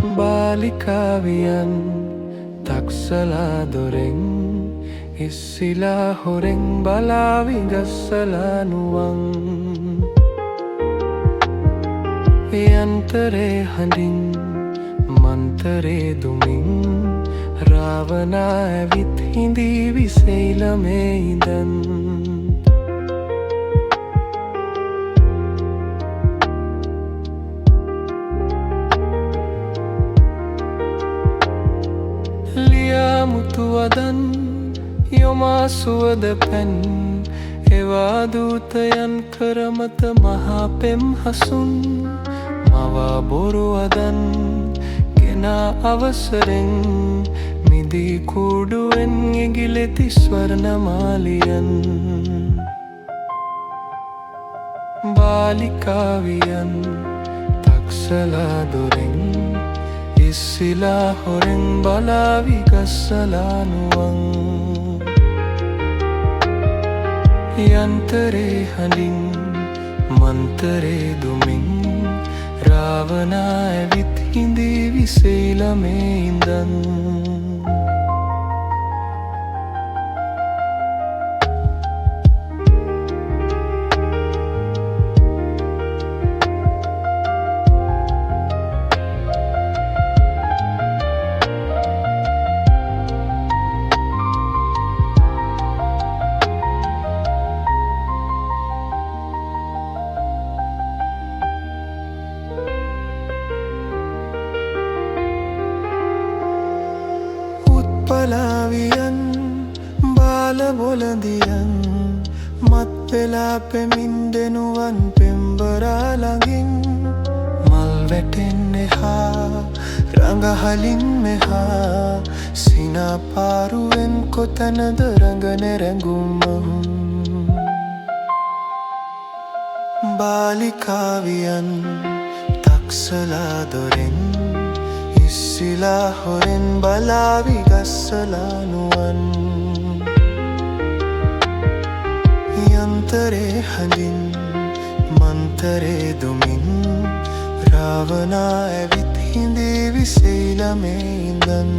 බාලිකාවියන් තක්සලා දොරෙන් ඉස්සිලා හොරෙන් බලාවි ගස්සලා නුවන් යන්තරේ හඬින් මන්තරේ දුමින් රාවනා ඇවිත් හිඳී විසෙයිලමේ ඉඳන් මුතුවදන් යොමා සුවද පැන් එවා දූතයන් කරමත මහා පෙම් හසුන් මවා බොරුවදන් ගෙනා අවසරෙන් මිදී කූඩුවෙන් ඉගිලෙති ස්වර්ණමාලියන් බාලිකාවියන් තක්සලා දොරෙන් ඉස්සිලා හොරෙන් බලාවි ගස්සලා නුවන් යන්තරේ හඬින් මන්තරේ දුමින් රාවනා ඇවිත් හිඳී විසෙයිලමේ ඉඳන් පලාවියන් බාල බොලඳියන් මත් වෙලා පෙමින් දෙනුවන් පෙම්බරා ළඟින් මල් වැටෙන් එහා රඟහලින් මෙහා සිනා පාරුවෙන් කොතැනද රඟන රැඟුම් බාලිකාවියන් තක්සලා දොරෙන් ඉස්සිලා හොරෙන් බලාවි ගස්සලා නුවන් යන්තරේ හඬින් මන්තරේ දුමින් රාවනා ඇවිත් හිඳී විසෙයිලමේ ඉඳන්